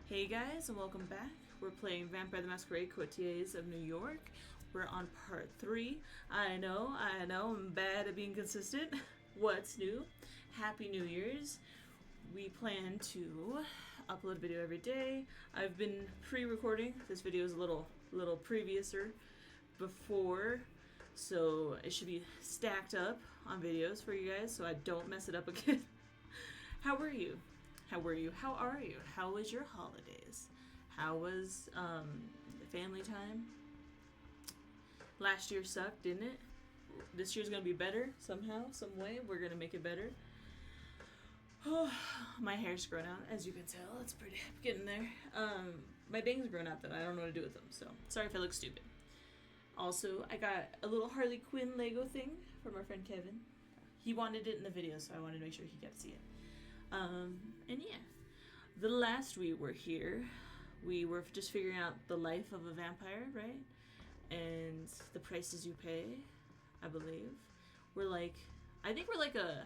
Hey guys, and welcome back. We're playing Vampire the Masquerade Coteries of New York. We're on part 3. I know, I'm bad at being consistent. What's new? Happy New Year's. We plan to upload a video every day. I've been pre-recording. This video is a little previously before, so it should be stacked up on videos for you guys so I don't mess it up again. How are you? How are you? How was your holidays? How was family time? Last year sucked, didn't it? This year's gonna be better somehow, some way. We're gonna make it better. Oh, my hair's grown out, as you can tell. It's pretty getting there. My bangs grown out though. I don't know what to do with them, so sorry if I look stupid. Also, I got a little Harley Quinn Lego thing from our friend Kevin. He wanted it in the video, so I wanted to make sure he got to see it. And yeah, the last we were here, we were just figuring out the life of a vampire, right? And the prices you pay, I believe. I think we're like a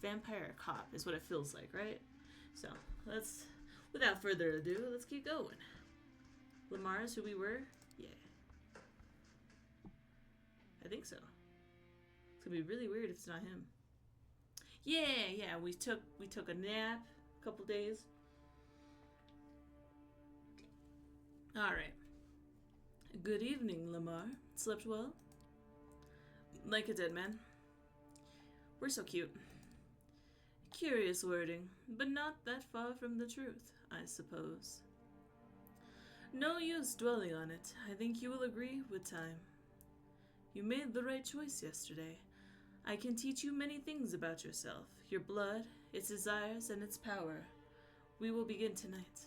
vampire cop is what it feels like, right? So, without further ado, let's keep going. Lamar is who we were? Yeah. I think so. It's gonna be really weird if it's not him. Yeah, we took a nap a couple days. Alright. Good evening, Lamar. Slept well? Like a dead man. We're so cute. Curious wording, but not that far from the truth, I suppose. No use dwelling on it. I think you will agree with time. You made the right choice yesterday. I can teach you many things about yourself, your blood, its desires, and its power. We will begin tonight.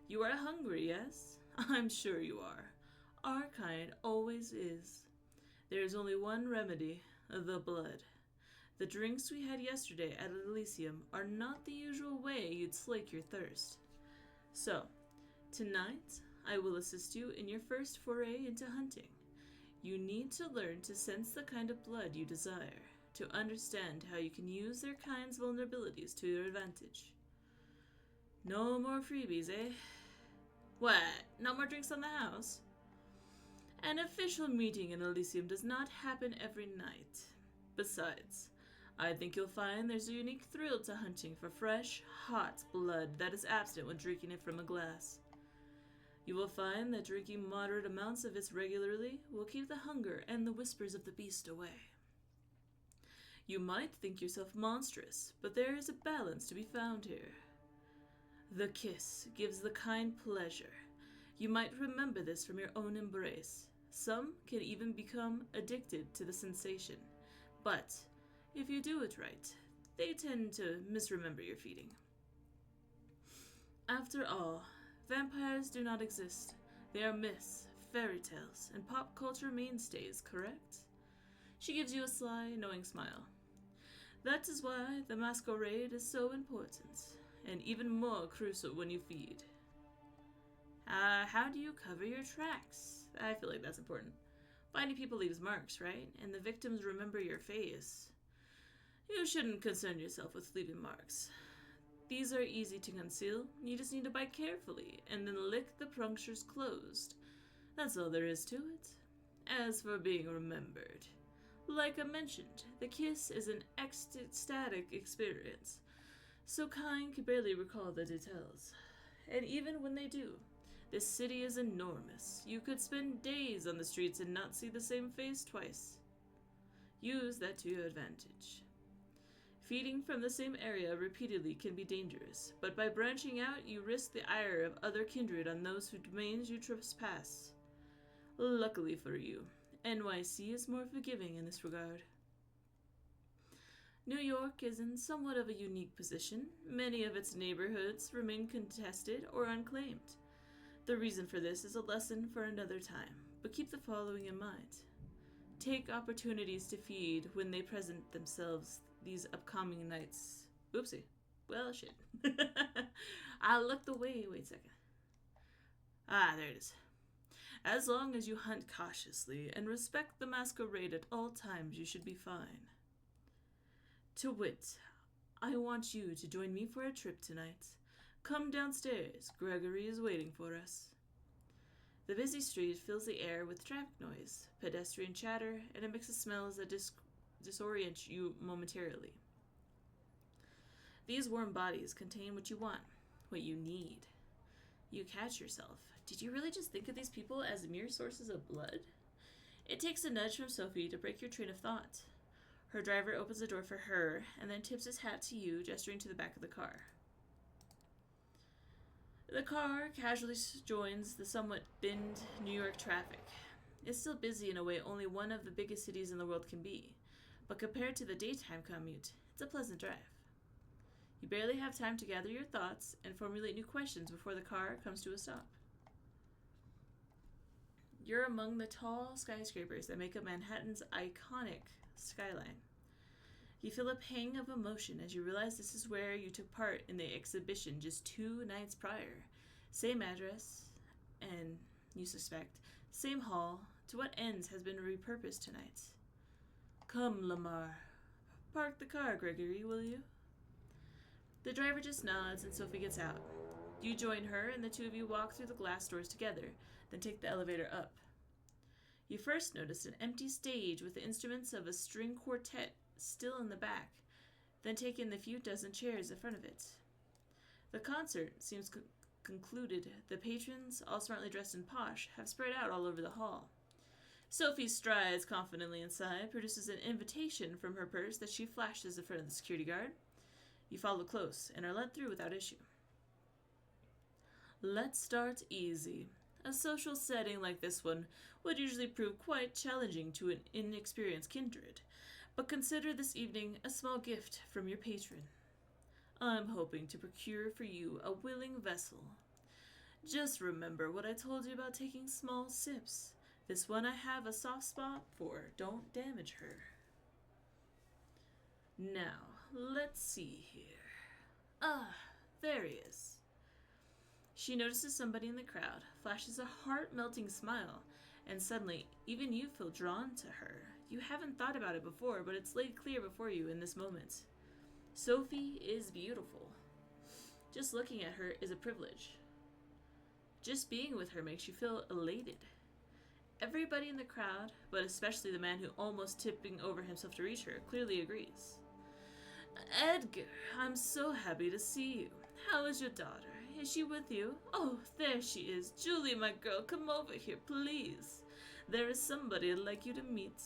You are hungry, yes? I'm sure you are. Our kind always is. There is only one remedy, the blood. The drinks we had yesterday at Elysium are not the usual way you'd slake your thirst. So, tonight, I will assist you in your first foray into hunting. You need to learn to sense the kind of blood you desire, to understand how you can use their kind's vulnerabilities to your advantage. No more freebies, eh? What? No more drinks on the house? An official meeting in Elysium does not happen every night. Besides, I think you'll find there's a unique thrill to hunting for fresh, hot blood that is absent when drinking it from a glass. You will find that drinking moderate amounts of it regularly will keep the hunger and the whispers of the beast away. You might think yourself monstrous, but there is a balance to be found here. The kiss gives the kind pleasure. You might remember this from your own embrace. Some can even become addicted to the sensation, but if you do it right, they tend to misremember your feeding. After all, vampires do not exist. They are myths, fairy tales, and pop culture mainstays, correct? She gives you a sly, knowing smile. That is why the masquerade is so important, and even more crucial when you feed. How do you cover your tracks? I feel like that's important. Finding people leaves marks, right? And the victims remember your face. You shouldn't concern yourself with leaving marks. These are easy to conceal. You just need to bite carefully and then lick the punctures closed. That's all there is to it. As for being remembered, like I mentioned, the kiss is an ecstatic experience, so kind can barely recall the details. And even when they do, this city is enormous. You could spend days on the streets and not see the same face twice. Use that to your advantage. Feeding from the same area repeatedly can be dangerous, but by branching out, you risk the ire of other kindred on those whose domains you trespass. Luckily for you, NYC is more forgiving in this regard. New York is in somewhat of a unique position. Many of its neighborhoods remain contested or unclaimed. The reason for this is a lesson for another time, but keep the following in mind. Take opportunities to feed when they present themselves these upcoming nights. Oopsie. Well, shit. I looked away. Wait a second. There it is. As long as you hunt cautiously and respect the masquerade at all times, you should be fine. To wit, I want you to join me for a trip tonight. Come downstairs. Gregory is waiting for us. The busy street fills the air with traffic noise, pedestrian chatter, and a mix of smells that disorient you momentarily. These warm bodies contain what you want, what you need. You catch yourself. Did you really just think of these people as mere sources of blood? It takes a nudge from Sophie to break your train of thought. Her driver opens the door for her and then tips his hat to you, gesturing to the back of the car. The car casually joins the somewhat thinned New York traffic. It's still busy in a way only one of the biggest cities in the world can be, but compared to the daytime commute, it's a pleasant drive. You barely have time to gather your thoughts and formulate new questions before the car comes to a stop. You're among the tall skyscrapers that make up Manhattan's iconic skyline. You feel a pang of emotion as you realize this is where you took part in the exhibition just 2 nights prior. Same address, and, you suspect, same hall. To what ends has been repurposed tonight? Come, Lamar. Park the car, Gregory, will you? The driver just nods and Sophie gets out. You join her and the two of you walk through the glass doors together, then take the elevator up. You first notice an empty stage with the instruments of a string quartet still in the back, then take in the few dozen chairs in front of it. The concert seems concluded. The patrons, all smartly dressed and posh, have spread out all over the hall. Sophie strides confidently inside, produces an invitation from her purse that she flashes in front of the security guard. You follow close and are let through without issue. Let's start easy. A social setting like this one would usually prove quite challenging to an inexperienced kindred, but consider this evening a small gift from your patron. I'm hoping to procure for you a willing vessel. Just remember what I told you about taking small sips. This one I have a soft spot for. Don't damage her. Now, let's see here. Ah, there he is. She notices somebody in the crowd, flashes a heart-melting smile, and suddenly, even you feel drawn to her. You haven't thought about it before, but it's laid clear before you in this moment. Sophie is beautiful. Just looking at her is a privilege. Just being with her makes you feel elated. Everybody in the crowd, but especially the man who almost tipping over himself to reach her, clearly agrees. Edgar, I'm so happy to see you. How is your daughter? Is she with you? Oh, there she is. Julie, my girl, come over here, please. There is somebody I'd like you to meet.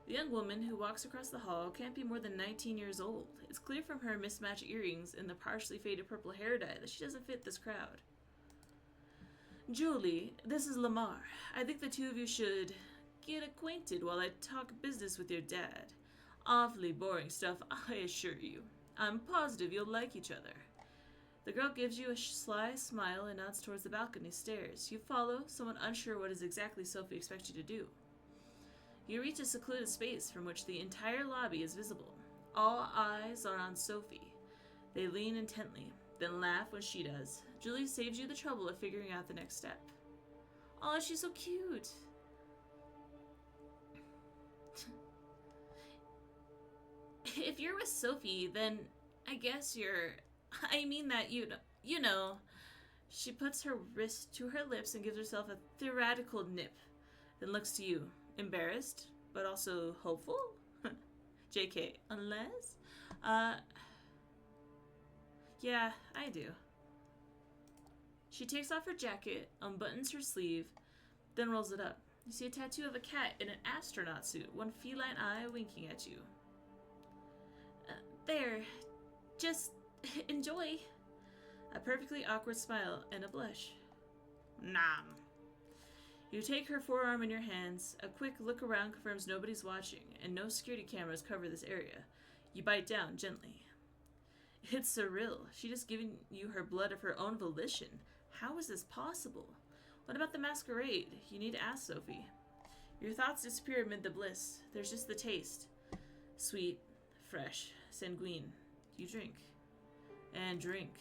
The young woman who walks across the hall can't be more than 19 years old. It's clear from her mismatched earrings and the partially faded purple hair dye that she doesn't fit this crowd. Julie, this is Lamar. I think the two of you should get acquainted while I talk business with your dad. Awfully boring stuff, I assure you. I'm positive you'll like each other. The girl gives you a sly smile and nods towards the balcony stairs. You follow, somewhat unsure what is exactly Sophie expects you to do. You reach a secluded space from which the entire lobby is visible. All eyes are on Sophie. They lean intently, then laugh when she does. Julie saves you the trouble of figuring out the next step. Aw, she's so cute. If you're with Sophie, then I guess you're... I mean that, you know. She puts her wrist to her lips and gives herself a theatrical nip, then looks to you, embarrassed, but also hopeful? JK, unless? Yeah, I do. She takes off her jacket, unbuttons her sleeve, then rolls it up. You see a tattoo of a cat in an astronaut suit, one feline eye winking at you. There, just enjoy. A perfectly awkward smile and a blush. Nom. You take her forearm in your hands. A quick look around confirms nobody's watching, and no security cameras cover this area. You bite down gently. It's surreal. She just given you her blood of her own volition. How is this possible? What about the masquerade? You need to ask Sophie. Your thoughts disappear amid the bliss. There's just the taste. Sweet, fresh, sanguine. You drink. And drink.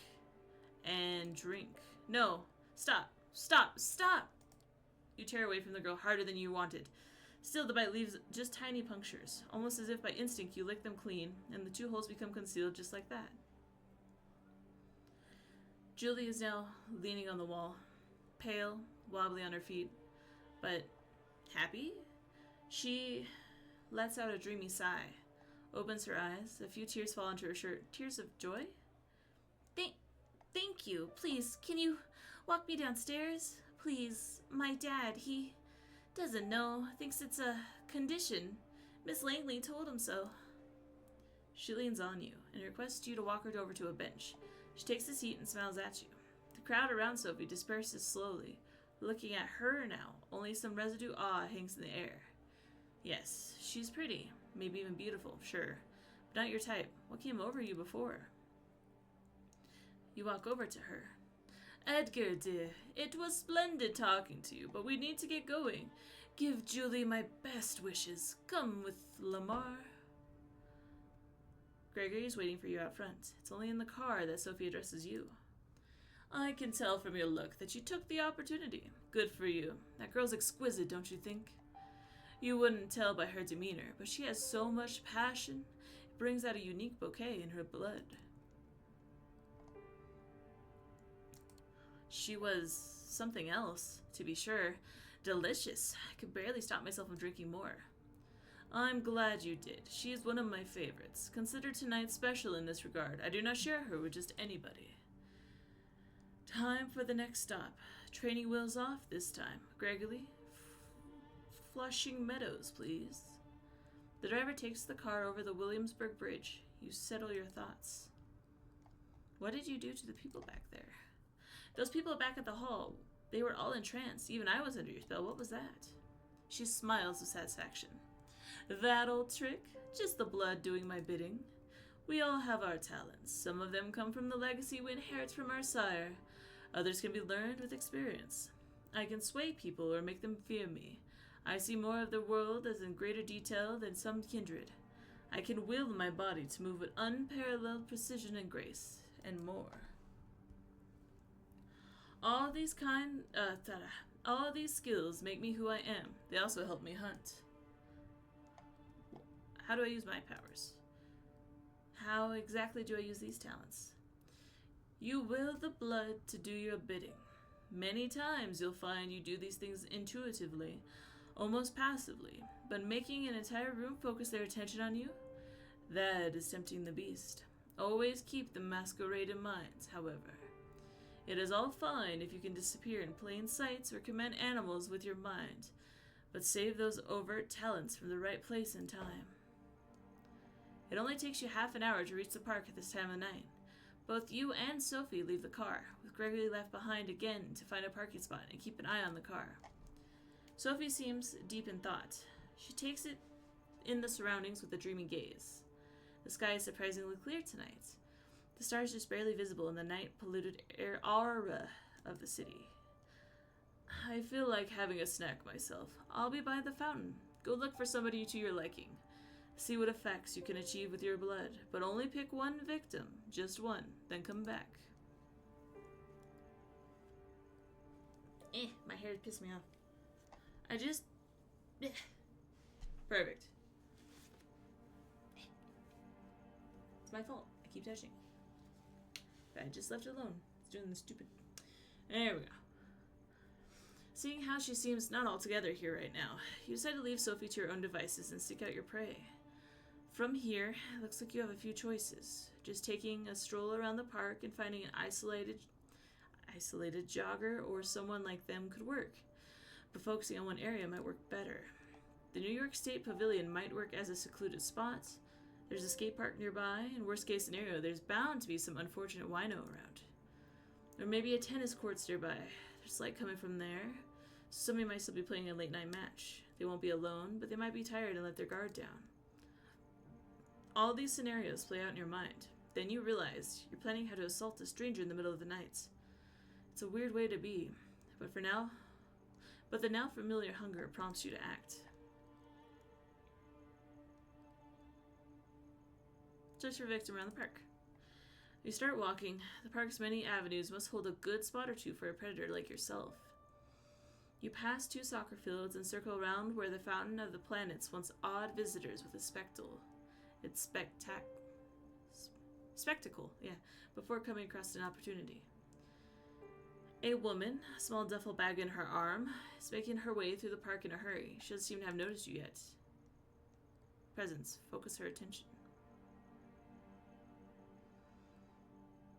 And drink. No. Stop. Stop. Stop! You tear away from the girl harder than you wanted. Still, the bite leaves just tiny punctures. Almost as if by instinct you lick them clean, and the 2 holes become concealed just like that. Julie is now leaning on the wall, pale, wobbly on her feet, but happy? She lets out a dreamy sigh, opens her eyes, a few tears fall into her shirt. Tears of joy? Thank you. Please, can you walk me downstairs? Please, my dad, he doesn't know, thinks it's a condition. Miss Langley told him so. She leans on you and requests you to walk her over to a bench. She takes a seat and smiles at you. The crowd around Sophie disperses slowly, looking at her now. Only some residue awe hangs in the air. Yes, she's pretty, maybe even beautiful, sure, but not your type. What came over you before? You walk over to her. Edgar, dear, it was splendid talking to you, but we need to get going. Give Julie my best wishes. Come with Lamar. Gregory is waiting for you out front. It's only in the car that Sophie addresses you. I can tell from your look that you took the opportunity. Good for you. That girl's exquisite, don't you think? You wouldn't tell by her demeanor, but she has so much passion. It brings out a unique bouquet in her blood. She was something else, to be sure. Delicious. I could barely stop myself from drinking more. I'm glad you did. She is one of my favorites. Consider tonight special in this regard. I do not share her with just anybody. Time for the next stop. Training wheels off this time. Gregory, Flushing Meadows, please. The driver takes the car over the Williamsburg Bridge. You settle your thoughts. What did you do to the people back there? Those people back at the hall, they were all entranced. Even I was under your spell. What was that? She smiles with satisfaction. That old trick? Just the blood doing my bidding. We all have our talents. Some of them come from the legacy we inherit from our sire. Others can be learned with experience. I can sway people or make them fear me. I see more of the world as in greater detail than some kindred. I can will my body to move with unparalleled precision and grace, and more. All these skills make me who I am. They also help me hunt. How do I use my powers? How exactly do I use these talents? You will the blood to do your bidding. Many times you'll find you do these things intuitively, almost passively, but making an entire room focus their attention on you, that is tempting the beast. Always keep the masquerade in mind, however. It is all fine if you can disappear in plain sight or command animals with your mind, but save those overt talents from the right place and time. It only takes you half an hour to reach the park at this time of night. Both you and Sophie leave the car, with Gregory left behind again to find a parking spot and keep an eye on the car. Sophie seems deep in thought. She takes it in the surroundings with a dreamy gaze. The sky is surprisingly clear tonight. The stars just barely visible in the night-polluted aura of the city. I feel like having a snack myself. I'll be by the fountain. Go look for somebody to your liking. See what effects you can achieve with your blood, but only pick one victim, just one, then come back. My hair pissed me off. Perfect. It's my fault. I keep touching it. But I just left it alone. It's doing the stupid... There we go. Seeing how she seems not altogether here right now, you decide to leave Sophie to your own devices and seek out your prey. From here, it looks like you have a few choices. Just taking a stroll around the park and finding an isolated jogger or someone like them could work. But focusing on one area might work better. The New York State Pavilion might work as a secluded spot. There's a skate park nearby, and worst case scenario, there's bound to be some unfortunate wino around. Or maybe a tennis court's nearby. There's light coming from there. Somebody might still be playing a late night match. They won't be alone, but they might be tired and let their guard down. All these scenarios play out in your mind. Then you realize you're planning how to assault a stranger in the middle of the night. It's a weird way to be, but the now familiar hunger prompts you to act. Search your victim around the park. You start walking. The park's many avenues must hold a good spot or two for a predator like yourself. You pass 2 soccer fields and circle around where the Fountain of the Planets once awed visitors with a spectacle, before coming across an opportunity. A woman, a small duffel bag in her arm, is making her way through the park in a hurry. She doesn't seem to have noticed you yet. Presence, focus her attention.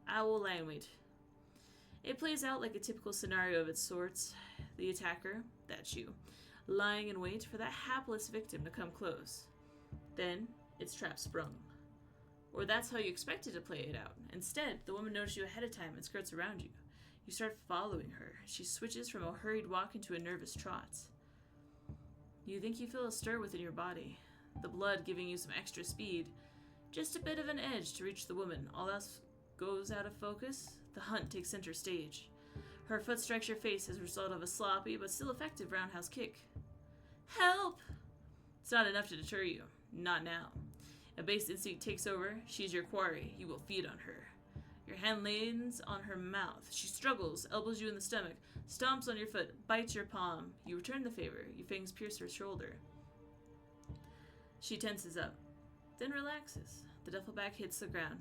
Owl language. It plays out like a typical scenario of its sorts. The attacker, that's you, lying in wait for that hapless victim to come close. Then, its trap sprung. Or that's how you expected to play it out. Instead, the woman noticed you ahead of time and skirts around you. You start following her. She switches from a hurried walk into a nervous trot. You think you feel a stir within your body, the blood giving you some extra speed. Just a bit of an edge to reach the woman. All else goes out of focus. The hunt takes center stage. Her foot strikes your face as a result of a sloppy but still effective roundhouse kick. Help! It's not enough to deter you. Not now. A base instinct takes over. She's your quarry. You will feed on her. Your hand lands on her mouth. She struggles, elbows you in the stomach, stomps on your foot, bites your palm. You return the favor. Your fangs pierce her shoulder. She tenses up, then relaxes. The duffel bag hits the ground.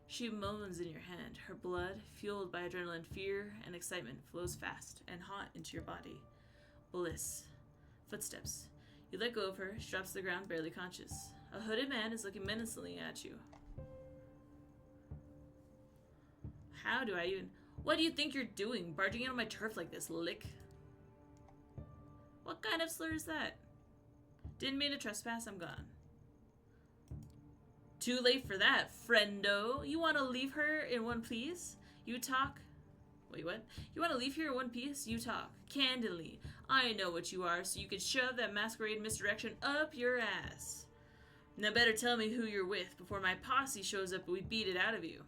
She moans in your hand. Her blood, fueled by adrenaline, fear, and excitement, flows fast and hot into your body. Bliss. Footsteps. You let go of her. She drops to the ground, barely conscious. A hooded man is looking menacingly at you. How do I even... What do you think you're doing? Barging in on my turf like this, lick? What kind of slur is that? Didn't mean to trespass, I'm gone. Too late for that, friendo. You want to leave her in one piece? You talk... Wait, what? You want to leave here in one piece? You talk. Candidly. I know what you are, so you can shove that masquerade misdirection up your ass. Now better tell me who you're with before my posse shows up and we beat it out of you.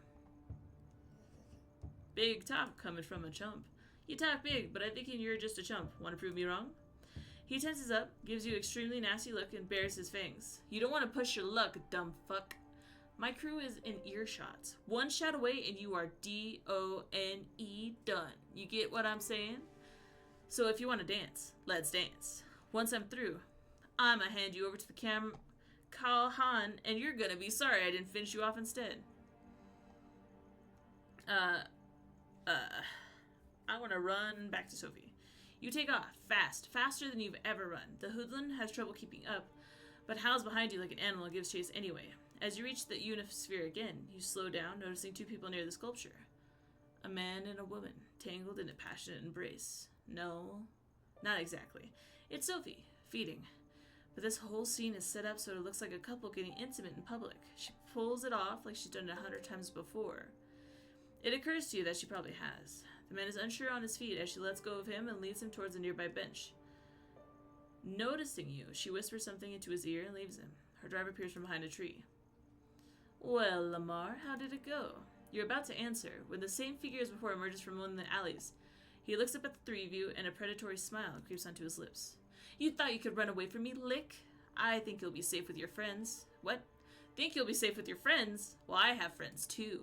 Big talk coming from a chump. You talk big, but I'm thinking you're just a chump. Want to prove me wrong? He tenses up, gives you an extremely nasty look, and bares his fangs. You don't want to push your luck, dumb fuck. My crew is in earshot. One shot away and you are D-O-N-E done. You get what I'm saying? So if you want to dance, let's dance. Once I'm through, I'ma hand you over to the Call Han, and you're gonna be sorry I didn't finish you off instead. I want to run back to Sophie. You take off, fast, faster than you've ever run. The hoodlum has trouble keeping up, but howls behind you like an animal and gives chase anyway. As you reach the unisphere again, you slow down, noticing two people near the sculpture. A man and a woman, tangled in a passionate embrace. No, not exactly. It's Sophie, feeding. But this whole scene is set up so it looks like a couple getting intimate in public. She pulls it off like she's done it 100 times before. It occurs to you that she probably has. The man is unsure on his feet as she lets go of him and leads him towards a nearby bench. Noticing you, she whispers something into his ear and leaves him. Her driver appears from behind a tree. Well, Lamar, how did it go? You're about to answer, when the same figure as before emerges from one of the alleys. He looks up at the three of you, and a predatory smile creeps onto his lips. You thought you could run away from me, lick? I think you'll be safe with your friends. What? Think you'll be safe with your friends? Well, I have friends, too.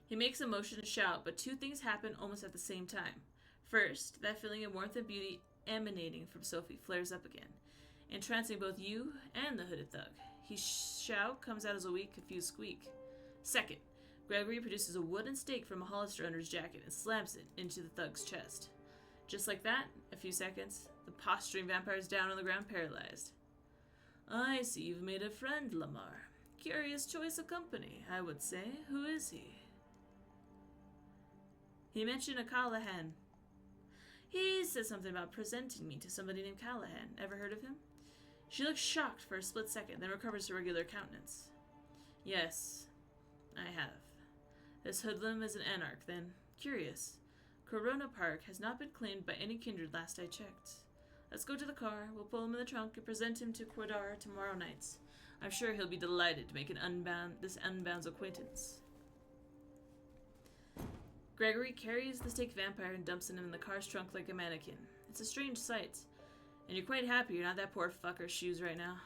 He makes a motion to shout, but two things happen almost at the same time. First, that feeling of warmth and beauty emanating from Sophie flares up again, entrancing both you and the hooded thug. His shout comes out as a weak, confused squeak. Second, Gregory produces a wooden stake from a Hollister under his jacket and slams it into the thug's chest. Just like that, a few seconds, the posturing vampire is down on the ground, paralyzed. I see you've made a friend, Lamar. Curious choice of company, I would say. Who is he? He mentioned a Callahan. He said something about presenting me to somebody named Callahan. Ever heard of him? She looks shocked for a split second, then recovers her regular countenance. Yes, I have. This hoodlum is an anarch, then. Curious. Corona Park has not been claimed by any kindred last I checked. Let's go to the car, we'll pull him in the trunk and present him to Quadar tomorrow night. I'm sure he'll be delighted to make this unbound's acquaintance. Gregory carries the stake vampire and dumps him in the car's trunk like a mannequin. It's a strange sight. And you're quite happy you're not that poor fucker's shoes right now.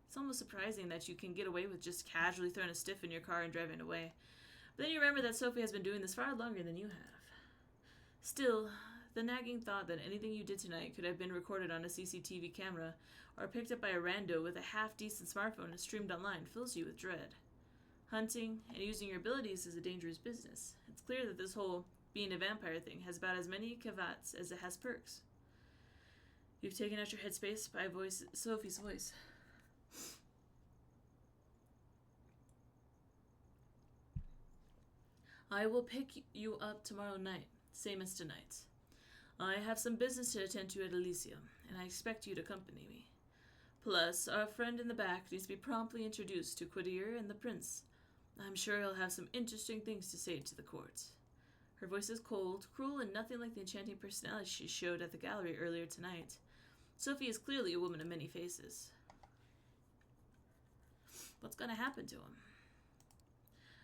It's almost surprising that you can get away with just casually throwing a stiff in your car and driving away. But then you remember that Sophie has been doing this far longer than you have. Still, the nagging thought that anything you did tonight could have been recorded on a CCTV camera or picked up by a rando with a half-decent smartphone and streamed online fills you with dread. Hunting and using your abilities is a dangerous business. It's clear that this whole being a vampire thing has about as many caveats as it has perks. You've taken out your headspace by Sophie's voice. I will pick you up tomorrow night, same as tonight. I have some business to attend to at Elysium, and I expect you to accompany me. Plus, our friend in the back needs to be promptly introduced to Coteries and the prince. I'm sure he'll have some interesting things to say to the court. Her voice is cold, cruel, and nothing like the enchanting personality she showed at the gallery earlier tonight. Sophie is clearly a woman of many faces. What's going to happen to him?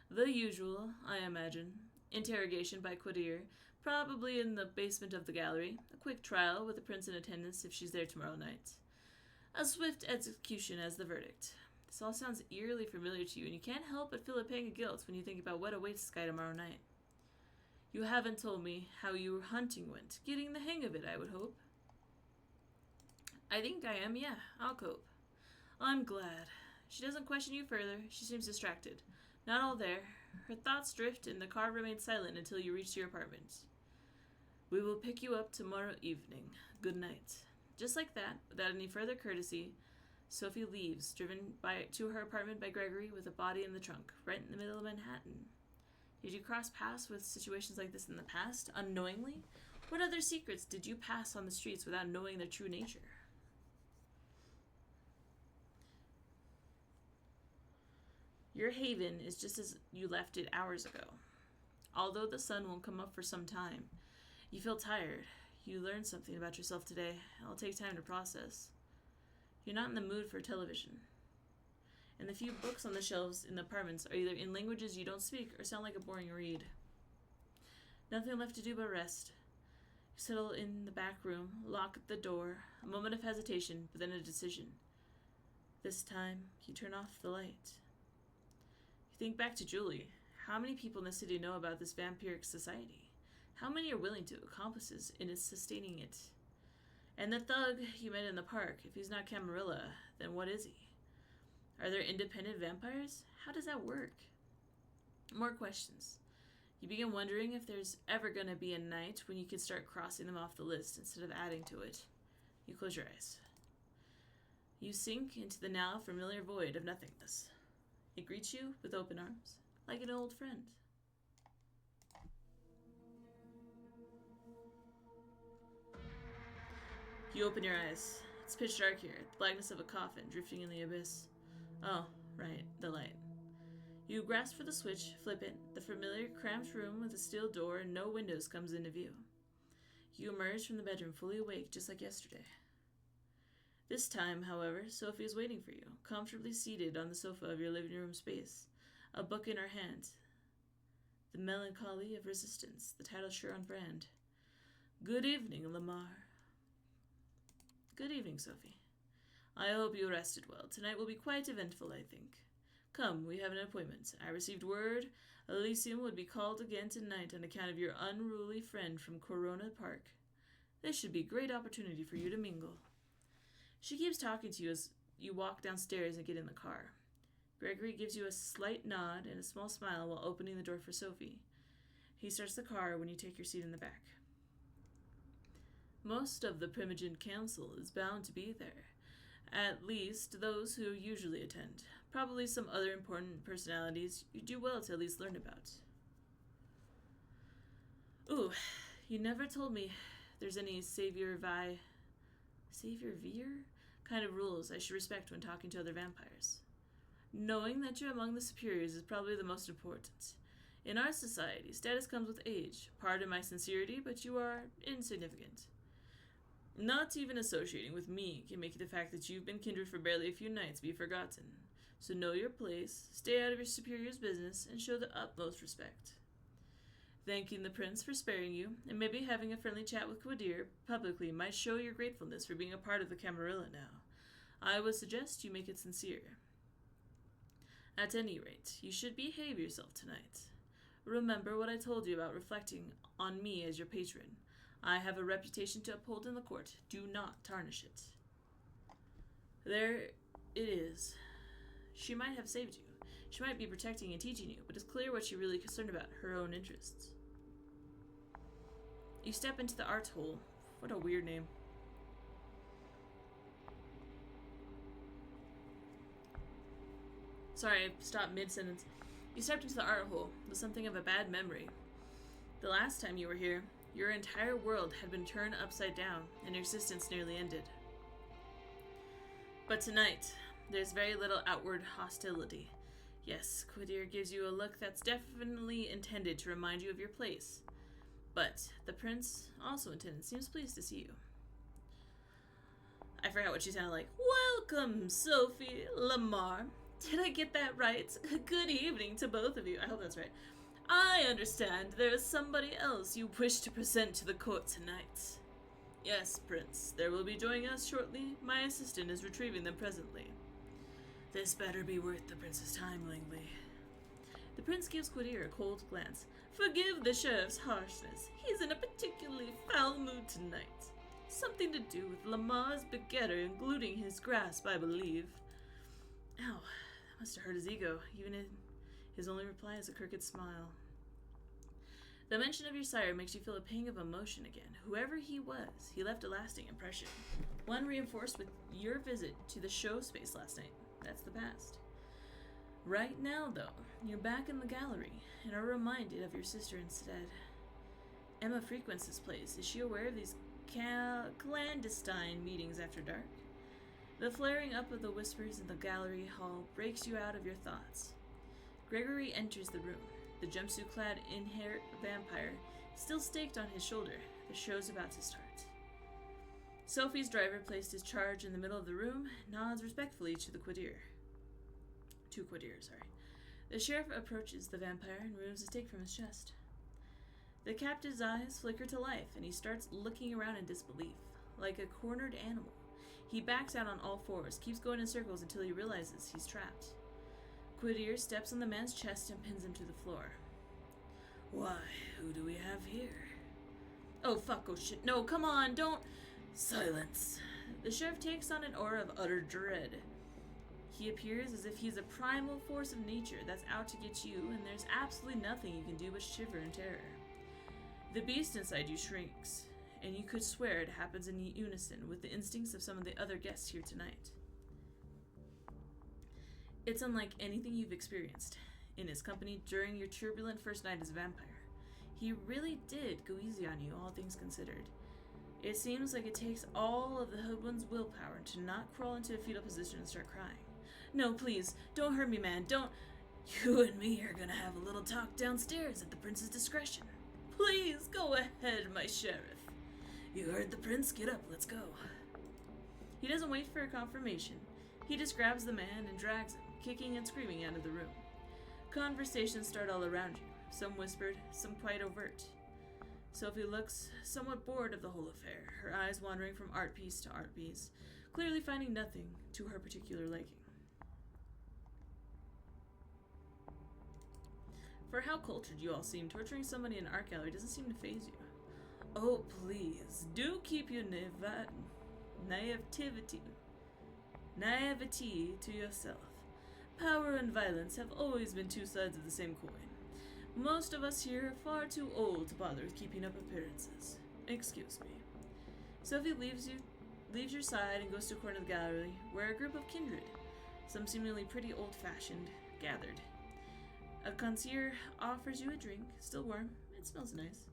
The usual, I imagine. Interrogation by Coteries, probably in the basement of the gallery. A quick trial with the prince in attendance if she's there tomorrow night. A swift execution as the verdict. This all sounds eerily familiar to you, and you can't help but feel a pang of guilt when you think about what awaits this guy tomorrow night. You haven't told me how your hunting went. Getting the hang of it, I would hope. I think I am, yeah. I'll cope. I'm glad. She doesn't question you further. She seems distracted. Not all there. Her thoughts drift, and the car remains silent until you reach your apartment. We will pick you up tomorrow evening. Good night. Just like that, without any further courtesy, Sophie leaves, driven to her apartment by Gregory with a body in the trunk, right in the middle of Manhattan. Did you cross paths with situations like this in the past, unknowingly? What other secrets did you pass on the streets without knowing their true nature? Your haven is just as you left it hours ago. Although the sun won't come up for some time, you feel tired. You learned something about yourself today. It'll take time to process. You're not in the mood for television. And the few books on the shelves in the apartments are either in languages you don't speak or sound like a boring read. Nothing left to do but rest. You settle in the back room, lock the door, a moment of hesitation, but then a decision. This time, you turn off the light. You think back to Julie. How many people in the city know about this vampiric society? How many are willing to accomplices in sustaining it? And the thug you met in the park, if he's not Camarilla, then what is he? Are there independent vampires? How does that work? More questions. You begin wondering if there's ever going to be a night when you can start crossing them off the list instead of adding to it. You close your eyes. You sink into the now familiar void of nothingness. It greets you with open arms, like an old friend. You open your eyes. It's pitch dark here, the blackness of a coffin drifting in the abyss. Oh, right, the light. You grasp for the switch, flip it. The familiar cramped room with a steel door and no windows comes into view. You emerge from the bedroom fully awake, just like yesterday. This time, however, Sophie is waiting for you, comfortably seated on the sofa of your living room space, a book in her hand. The Melancholy of Resistance, the title sure on brand. Good evening, Lamar. Good evening, Sophie. I hope you rested well. Tonight will be quite eventful, I think. Come, we have an appointment. I received word Elysium would be called again tonight on account of your unruly friend from Corona Park. This should be a great opportunity for you to mingle. She keeps talking to you as you walk downstairs and get in the car. Gregory gives you a slight nod and a small smile while opening the door for Sophie. He starts the car when you take your seat in the back. Most of the Primogen Council is bound to be there. At least those who usually attend. Probably some other important personalities you do well to at least learn about. Ooh, you never told me there's any Savior Vir kind of rules I should respect when talking to other vampires. Knowing that you're among the superiors is probably the most important. In our society, status comes with age. Pardon my sincerity, but you are insignificant. Not even associating with me can make the fact that you've been kindred for barely a few nights be forgotten. So know your place, stay out of your superior's business, and show the utmost respect. Thanking the prince for sparing you, and maybe having a friendly chat with Quadir publicly might show your gratefulness for being a part of the Camarilla now. I would suggest you make it sincere. At any rate, you should behave yourself tonight. Remember what I told you about reflecting on me as your patron. I have a reputation to uphold in the court. Do not tarnish it. There it is. She might have saved you. She might be protecting and teaching you, but it's clear what she's really concerned about, her own interests. You step into the art hole. What a weird name. Sorry, I stopped mid-sentence. You stepped into the art hole with something of a bad memory. The last time you were here, your entire world had been turned upside down and your existence nearly ended. But tonight, there's very little outward hostility. Yes, Coteries gives you a look that's definitely intended to remind you of your place. But the prince, also intended, seems pleased to see you. I forgot what she sounded like. Welcome, Sophie Lamar. Did I get that right? Good evening to both of you. I hope that's right. I understand there is somebody else you wish to present to the court tonight. Yes, Prince. There will be joining us shortly. My assistant is retrieving them presently. This better be worth the prince's time, Langley. The prince gives Coteries a cold glance. Forgive the sheriff's harshness. He's in a particularly foul mood tonight. Something to do with Lamar's begetter including his grasp, I believe. Ow, that must have hurt his ego. Even his only reply is a crooked smile. The mention of your sire makes you feel a pang of emotion again. Whoever he was, he left a lasting impression. One reinforced with your visit to the show space last night. That's the past. Right now, though, you're back in the gallery and are reminded of your sister instead. Emma frequents this place. Is she aware of these clandestine meetings after dark? The flaring up of the whispers in the gallery hall breaks you out of your thoughts. Gregory enters the room, the jumpsuit-clad inherent vampire still staked on his shoulder. The show's about to start. Sophie's driver placed his charge in the middle of the room, nods respectfully to Coteries. The sheriff approaches the vampire and removes a stake from his chest. The captive's eyes flicker to life, and he starts looking around in disbelief, like a cornered animal. He backs out on all fours, keeps going in circles until he realizes he's trapped. Coteries steps on the man's chest and pins him to the floor. Why, who do we have here? Oh, fuck, oh shit. No, come on, don't... Silence. The sheriff takes on an aura of utter dread. He appears as if he's a primal force of nature that's out to get you, and there's absolutely nothing you can do but shiver in terror. The beast inside you shrinks, and you could swear it happens in unison with the instincts of some of the other guests here tonight. It's unlike anything you've experienced in his company during your turbulent first night as a vampire. He really did go easy on you, all things considered. It seems like it takes all of the hoodwin's willpower to not crawl into a fetal position and start crying. No, please, don't hurt me, man, don't. You and me are gonna have a little talk downstairs at the prince's discretion. Please, go ahead, my sheriff. You heard the prince, get up, let's go. He doesn't wait for a confirmation. He just grabs the man and drags him, kicking and screaming out of the room. Conversations start all around you, some whispered, some quite overt. Sophie looks somewhat bored of the whole affair, her eyes wandering from art piece to art piece, clearly finding nothing to her particular liking. For how cultured you all seem, torturing somebody in an art gallery doesn't seem to faze you. Oh, please, do keep your naivety to yourself. Power and violence have always been two sides of the same coin. Most of us here are far too old to bother with keeping up appearances. Excuse me. Sophie leaves your side and goes to a corner of the gallery where a group of kindred, some seemingly pretty old-fashioned, gathered. A concierge offers you a drink, still warm. It smells nice.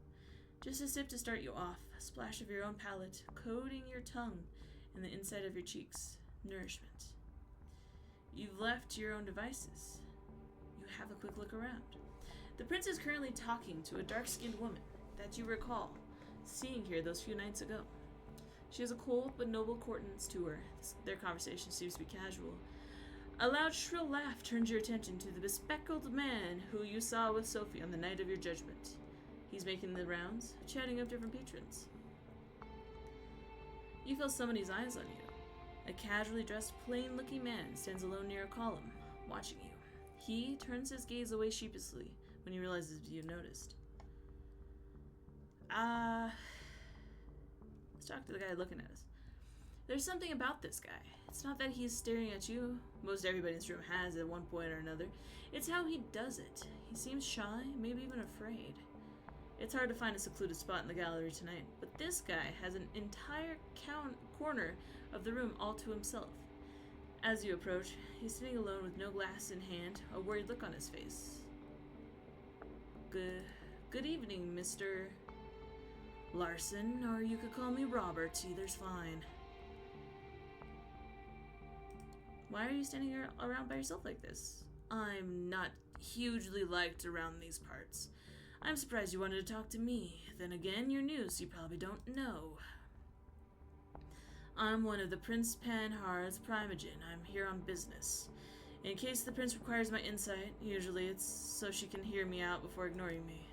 Just a sip to start you off, a splash of your own palate, coating your tongue and the inside of your cheeks. Nourishment. You've left your own devices. You have a quick look around. The prince is currently talking to a dark-skinned woman that you recall seeing here those few nights ago. She has a cold but noble countenance to her. Their conversation seems to be casual. A loud, shrill laugh turns your attention to the bespectacled man who you saw with Sophie on the night of your judgment. He's making the rounds, chatting up different patrons. You feel somebody's eyes on you. A casually dressed, plain-looking man stands alone near a column, watching you. He turns his gaze away sheepishly when he realizes you've noticed. Let's talk to the guy looking at us. There's something about this guy. It's not that he's staring at you. Most everybody in this room has at one point or another. It's how he does it. He seems shy, maybe even afraid. It's hard to find a secluded spot in the gallery tonight, but this guy has an entire corner of the room all to himself. As you approach, he's sitting alone with no glass in hand, a worried look on his face. Good evening, Mr. Larson, or you could call me Robert. Either's fine. Why are you standing around by yourself like this? I'm not hugely liked around these parts. I'm surprised you wanted to talk to me. Then again, you're new, so you probably don't know. I'm one of the Prince Panhard's Primogen. I'm here on business. In case the prince requires my insight, usually it's so she can hear me out before ignoring me.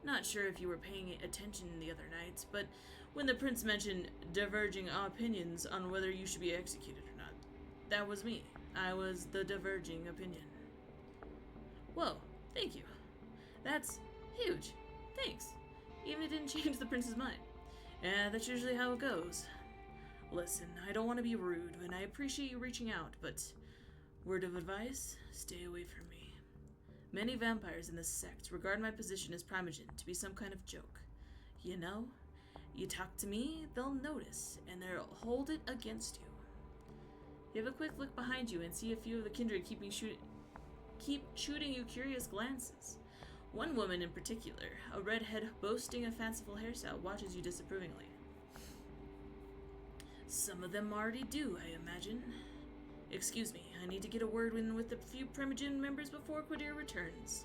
Not sure if you were paying attention the other night, but when the prince mentioned diverging opinions on whether you should be executed or not, that was me. I was the diverging opinion. Whoa, thank you. That's huge. Thanks. Even it didn't change the prince's mind. Yeah, that's usually how it goes. Listen, I don't want to be rude, and I appreciate you reaching out, but word of advice, stay away from me. Many vampires in this sect regard my position as Primogen to be some kind of joke. You know, you talk to me, they'll notice, and they'll hold it against you. You have a quick look behind you and see a few of the kindred keep shooting you curious glances. One woman in particular, a redhead boasting a fanciful hairstyle, watches you disapprovingly. Some of them already do, I imagine. Excuse me, I need to get a word in with a few Primogen members before Coteries returns.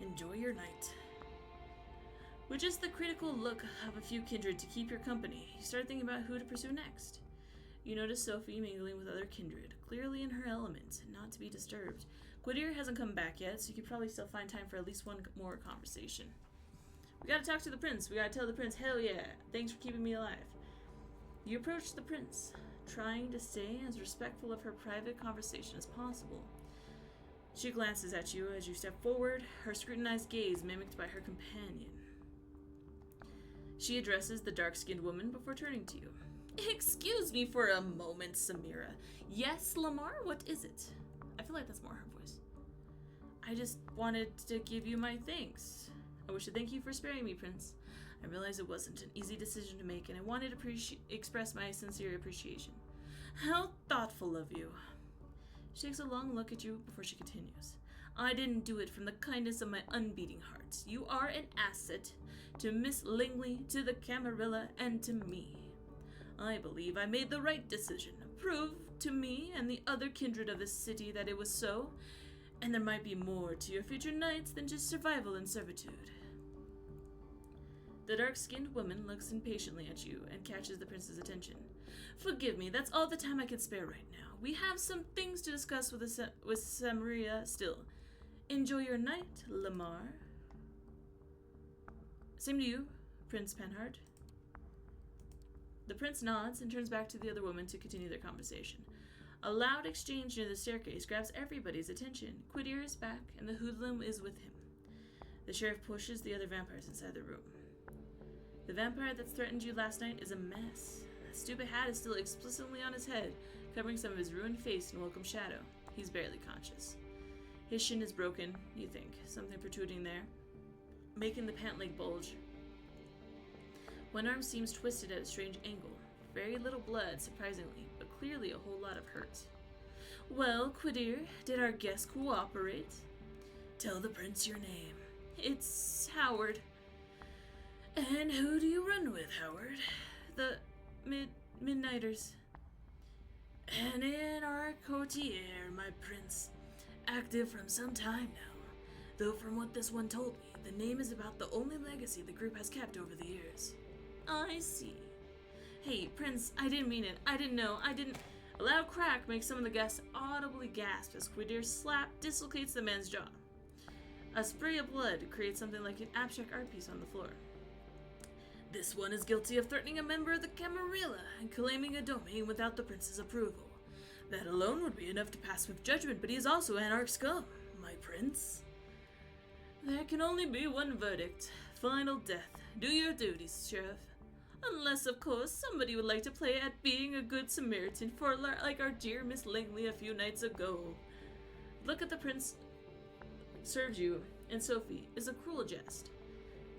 Enjoy your night. With just the critical look of a few kindred to keep your company, you start thinking about who to pursue next. You notice Sophie mingling with other kindred, clearly in her element, not to be disturbed. Coteries hasn't come back yet, so you could probably still find time for at least one more conversation. We gotta talk to the prince. We gotta tell the prince, hell yeah, thanks for keeping me alive. You approach the prince, trying to stay as respectful of her private conversation as possible. She glances at you as you step forward, her scrutinized gaze mimicked by her companion. She addresses the dark-skinned woman before turning to you. Excuse me for a moment, Samira. Yes, Lamar, what is it? I feel like that's more her voice. I just wanted to give you my thanks. I wish to thank you for sparing me, Prince. I realized it wasn't an easy decision to make, and I wanted to express my sincere appreciation. How thoughtful of you. She takes a long look at you before she continues. I didn't do it from the kindness of my unbeating heart. You are an asset to Miss Langley, to the Camarilla, and to me. I believe I made the right decision. Prove to me and the other kindred of this city that it was so, and there might be more to your future nights than just survival and servitude. The dark-skinned woman looks impatiently at you and catches the prince's attention. Forgive me, that's all the time I can spare right now. We have some things to discuss with Samaria still. Enjoy your night, Lamar. Same to you, Prince Panhard. The prince nods and turns back to the other woman to continue their conversation. A loud exchange near the staircase grabs everybody's attention. Coteries is back, and the hoodlum is with him. The sheriff pushes the other vampires inside the room. The vampire that threatened you last night is a mess. That stupid hat is still explicitly on his head, covering some of his ruined face in welcome shadow. He's barely conscious. His shin is broken, you think, something protruding there, making the pant leg bulge. One arm seems twisted at a strange angle. Very little blood, surprisingly, but clearly a whole lot of hurt. Well, Coteries, did our guest cooperate? Tell the prince your name. It's Howard. And who do you run with, Howard? The Midnighters. And in our Coteries, my prince. Active from some time now. Though from what this one told me, the name is about the only legacy the group has kept over the years. I see. Hey, Prince, I didn't mean it. I didn't know. I didn't... A loud crack makes some of the guests audibly gasp as Coteries' slap dislocates the man's jaw. A spray of blood creates something like an abstract art piece on the floor. This one is guilty of threatening a member of the Camarilla and claiming a domain without the prince's approval. That alone would be enough to pass with judgment, but he is also anarch scum, my prince. There can only be one verdict. Final death. Do your duties, Sheriff. Unless, of course, somebody would like to play at being a good Samaritan for like our dear Miss Langley a few nights ago. Look at the prince served you, and Sophie, is a cruel jest.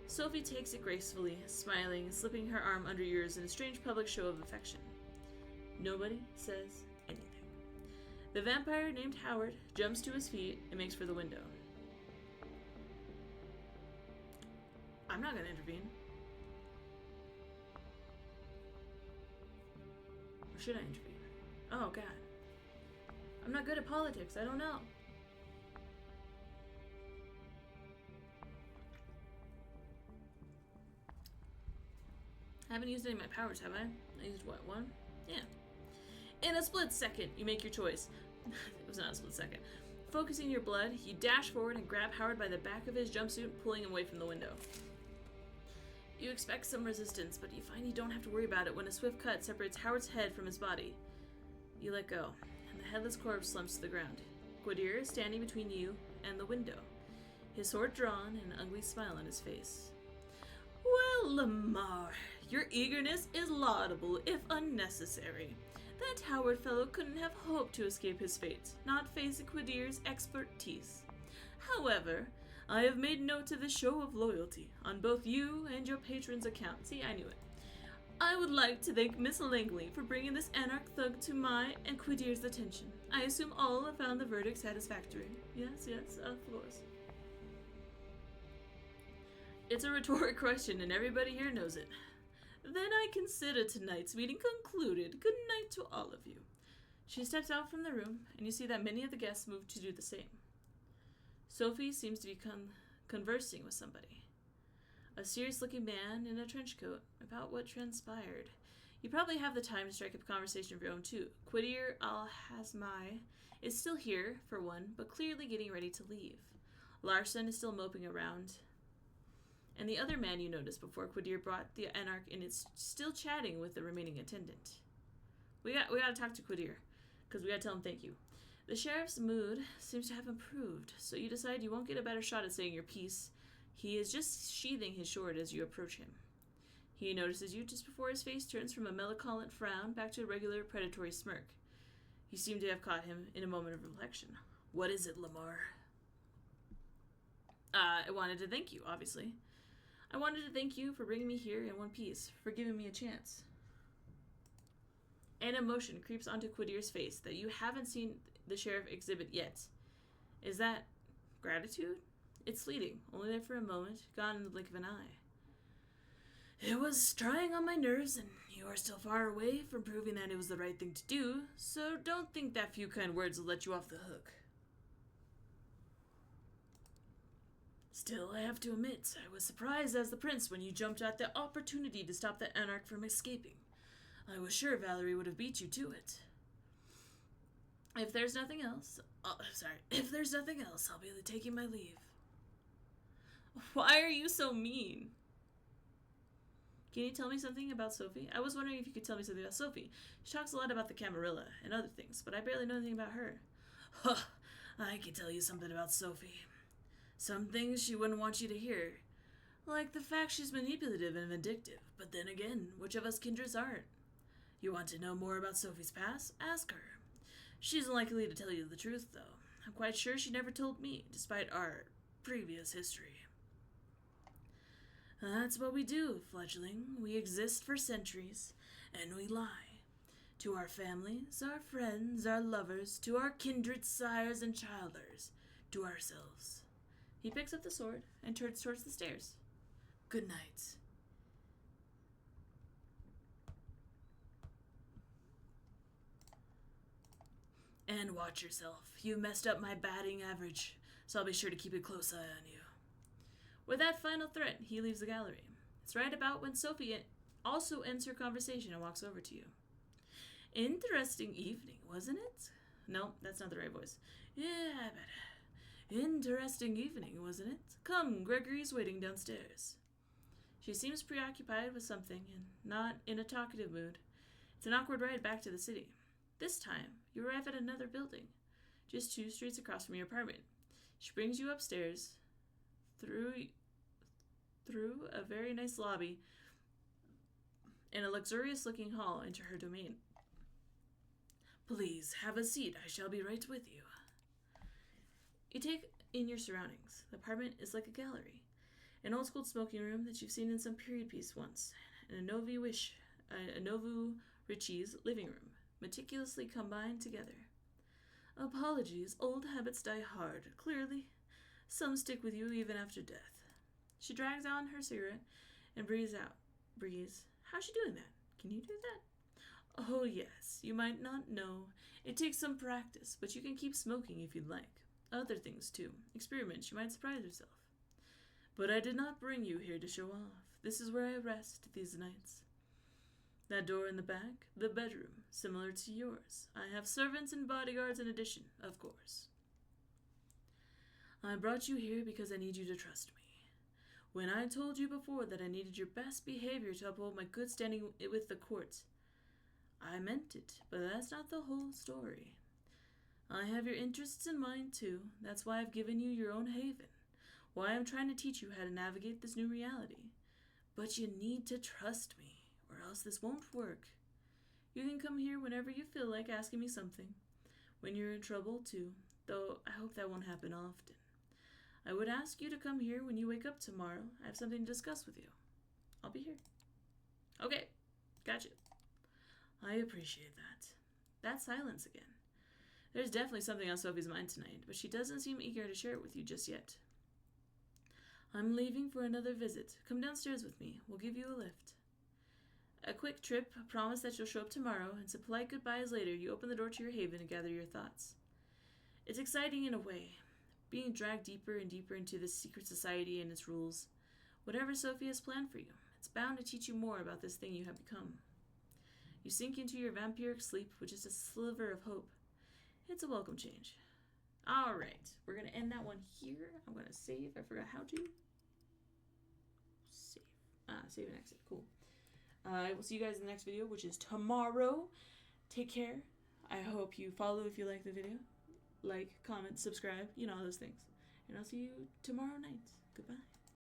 Sophie takes it gracefully, smiling, slipping her arm under yours in a strange public show of affection. Nobody says anything. The vampire named Howard jumps to his feet and makes for the window. I'm not going to intervene. Or should I intervene? Oh, God. I'm not good at politics. I don't know. I haven't used any of my powers, have I? I used what, one? Yeah. In a split second, you make your choice. It was not a split second. Focusing your blood, you dash forward and grab Howard by the back of his jumpsuit, pulling him away from the window. You expect some resistance, but you find you don't have to worry about it when a swift cut separates Howard's head from his body. You let go, and the headless corpse slumps to the ground. Quadir is standing between you and the window, his sword drawn and an ugly smile on his face. Well, Lamar, your eagerness is laudable, if unnecessary. That Howard fellow couldn't have hoped to escape his fate, not face Quadir's expertise. However, I have made note of the show of loyalty on both you and your patron's account. See, I knew it. I would like to thank Miss Langley for bringing this anarch thug to my and Quadir's attention. I assume all have found the verdict satisfactory. Yes, of course. It's a rhetoric question, and everybody here knows it. Then I consider tonight's meeting concluded. Good night to all of you. She steps out from the room, and you see that many of the guests move to do the same. Sophie seems to be conversing with somebody. A serious-looking man in a trench coat about what transpired. You probably have the time to strike up a conversation of your own, too. Quadir al-Hasmai is still here, for one, but clearly getting ready to leave. Larson is still moping around. And the other man you noticed before Quadir brought the anarch in is still chatting with the remaining attendant. We got to talk to Quadir, because we got to tell him thank you. The sheriff's mood seems to have improved, so you decide you won't get a better shot at saying your piece. He is just sheathing his sword as you approach him. He notices you just before his face turns from a melancholic frown back to a regular predatory smirk. You seem to have caught him in a moment of reflection. What is it, Lamar? I wanted to thank you, obviously. I wanted to thank you for bringing me here in one piece, for giving me a chance. An emotion creeps onto Quadir's face that you haven't seen the sheriff exhibit yet. Is that gratitude? It's fleeting, only there for a moment, gone in the blink of an eye. It was trying on my nerves, and you are still far away from proving that it was the right thing to do, so don't think that few kind words will let you off the hook. Still, I have to admit, I was surprised as the prince when you jumped at the opportunity to stop the anarch from escaping. I was sure Valerie would have beat you to it. If there's nothing else, I'll be taking my leave. Why are you so mean? Can you tell me something about Sophie? I was wondering if you could tell me something about Sophie. She talks a lot about the Camarilla and other things, but I barely know anything about her. Huh, I can tell you something about Sophie. Some things she wouldn't want you to hear. Like the fact she's manipulative and vindictive. But then again, which of us kindreds aren't? You want to know more about Sophie's past? Ask her. She's unlikely to tell you the truth, though. I'm quite sure she never told me, despite our previous history. That's what we do, fledgling. We exist for centuries, and we lie. To our families, our friends, our lovers, to our kindred sires and childers, to ourselves. He picks up the sword and turns towards the stairs. Good night. And watch yourself. You messed up my batting average, so I'll be sure to keep a close eye on you. With that final threat, he leaves the gallery. It's right about when Sophie also ends her conversation and walks over to you. Interesting evening, wasn't it? No, that's not the right voice. Yeah, but interesting evening, wasn't it? Come, Gregory's waiting downstairs. She seems preoccupied with something and not in a talkative mood. It's an awkward ride back to the city. This time, you arrive at another building, just 2 streets across from your apartment. She brings you upstairs, through a very nice lobby, and a luxurious-looking hall into her domain. Please, have a seat. I shall be right with you. You take in your surroundings. The apartment is like a gallery. An old school smoking room that you've seen in some period piece once, and a Novu Ritchie's living room, meticulously combined together. Apologies, old habits die hard, clearly. Some stick with you even after death. She drags on her cigarette and breathes out. Breathes. How's she doing that? Can you do that? Oh, yes. You might not know. It takes some practice, but you can keep smoking if you'd like. Other things, too. Experiments. You might surprise yourself. But I did not bring you here to show off. This is where I rest these nights. That door in the back, the bedroom, similar to yours. I have servants and bodyguards in addition, of course. I brought you here because I need you to trust me. When I told you before that I needed your best behavior to uphold my good standing with the court, I meant it, but that's not the whole story. I have your interests in mind, too. That's why I've given you your own haven. Why I'm trying to teach you how to navigate this new reality. But you need to trust me, or else this won't work. You can come here whenever you feel like asking me something. When you're in trouble, too, though I hope that won't happen often. I would ask you to come here when you wake up tomorrow. I have something to discuss with you. I'll be here. Okay, gotcha. I appreciate that. That silence again. There's definitely something on Sophie's mind tonight, but she doesn't seem eager to share it with you just yet. I'm leaving for another visit. Come downstairs with me. We'll give you a lift. A quick trip, a promise that you'll show up tomorrow, and some polite goodbyes later. You open the door to your haven and gather your thoughts. It's exciting in a way, being dragged deeper and deeper into this secret society and its rules. Whatever Sophie has planned for you, it's bound to teach you more about this thing you have become. You sink into your vampiric sleep with just a sliver of hope. It's a welcome change. Alright, we're going to end that one here. I'm going to save. I forgot how to. Save. Save and exit. Cool. I will see you guys in the next video, which is tomorrow. Take care. I hope you follow if you like the video. Like, comment, subscribe, all those things. And I'll see you tomorrow night. Goodbye.